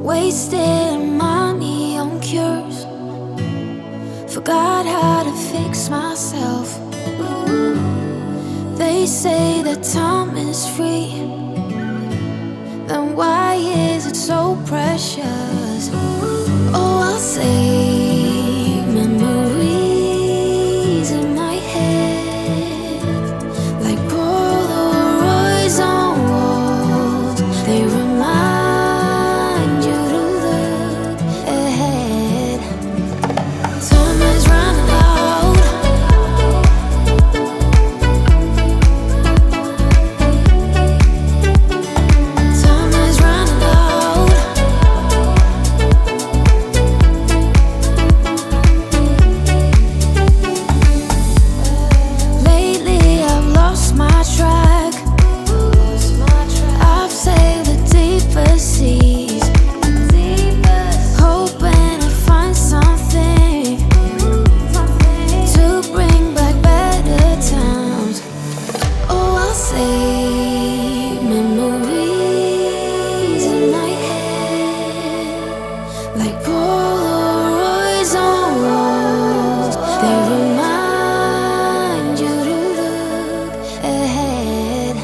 Wasting money on cures. Forgot how to fix myself. They say that time is free. Then why is it so precious? Oh, I'll say memories in my head, like Polaroids on walls. They remind you to look ahead. Time is running out. Time is running out. Lately I've lost my track. I've sailed the deeper seas, hoping to find something to bring back better times. Oh, I'll say memories in my head, like Polaroids on walls. They remind you to look ahead.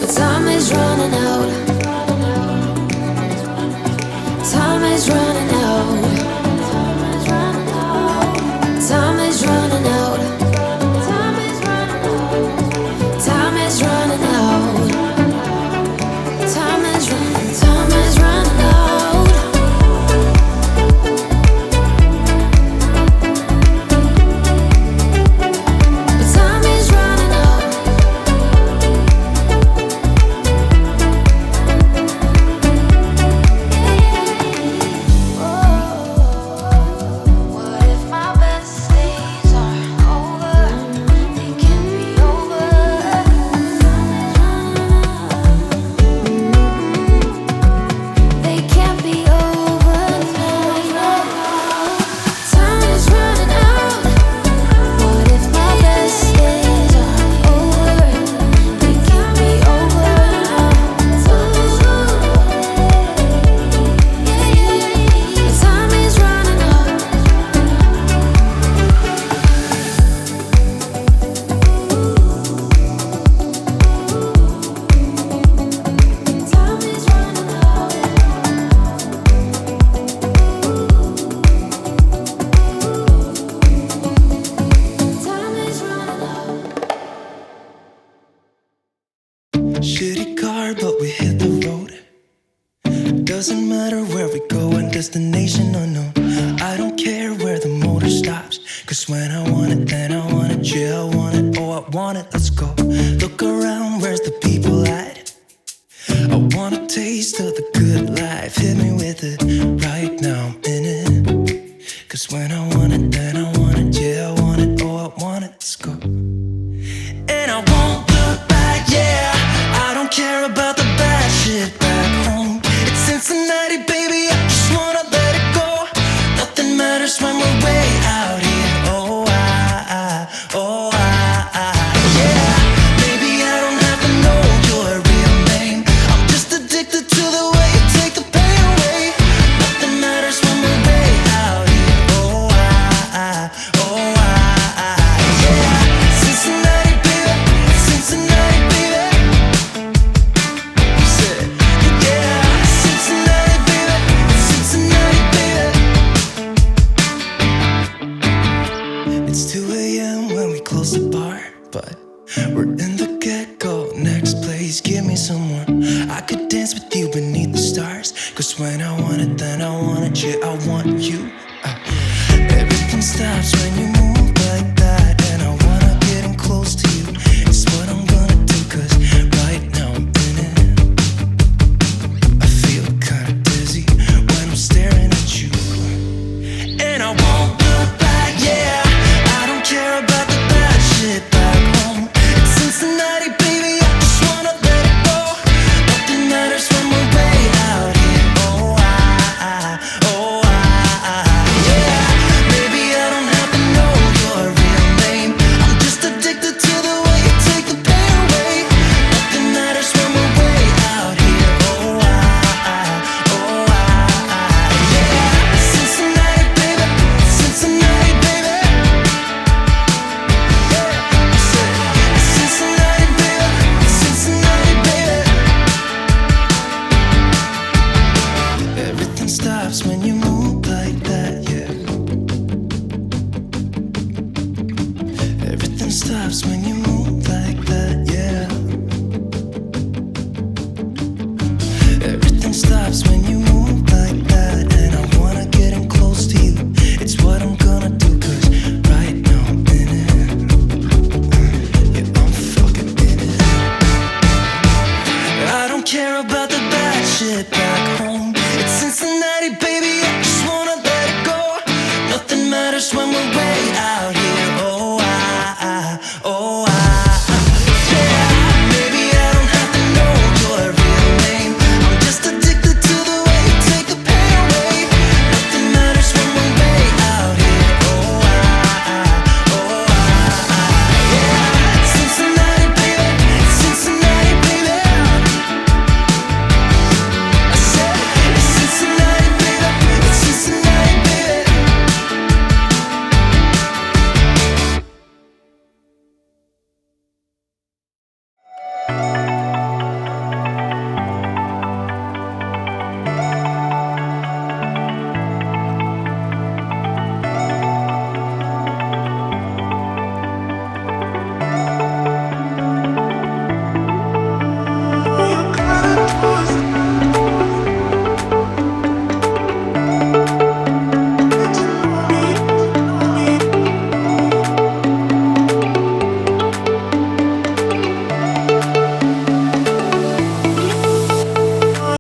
But time is running out. Time is running out. Time is running out. Time is running out. Time is running out. Time is running. Time is running out. But time is running out. What if my best days are over? They can be over. They can't be over now. Time is running out. What if my best days are over? They can't be over now. Time is running out. Time is running out. Time is running out. Shitty car, but we hit the road. Doesn't matter where we go and destination unknown. I don't care where the motor stops, cause when I want it, then I want it. Yeah, I want it, oh I want it, let's go. Look around, where's the people at? I want a taste of the good life. Hit me with it, right now I'm in it. Cause when I want it, then I want it. Yeah, I want it, oh I want it, let's go. And I won't look back, yeah. I don't care about the bad shit back home. It's Cincinnati, baby, I just wanna let it go. Nothing matters when we're way out here. Oh, yeah. Baby, I don't have to know your real name. I'm just addicted to the way you take the pain away. Nothing matters when we're way out here. Oh, yeah. Cincinnati, baby, Cincinnati, baby. Say, yeah, Cincinnati, baby, Cincinnati, baby. It's 2 a.m. when we close the bar, but we're in the get-go. Next place, give me some more. I could dance with you beneath the stars, cause when I want it, then I want it. Yeah, I want you. Everything stops when you move like that, and I wanna get in close to you. It's what I'm gonna do, cause right now I'm in it. I feel kinda dizzy when I'm staring at you. And I won't look back, yeah. I don't care about the bad shit back home. It's Cincinnati, baby, I just wanna let it go. Nothing matters when we're way out here. Oh, yeah. Baby, I don't have to know stops when you move like that, yeah. Everything stops when you move like that, yeah. Everything stops when you move like that. And I wanna get in close to you. It's what I'm gonna do, 'cause right now I'm in it. Yeah, I'm fucking in it. I don't care about the bad shit back home. It's Cincinnati, baby, I just wanna let it go. Nothing matters when we're way out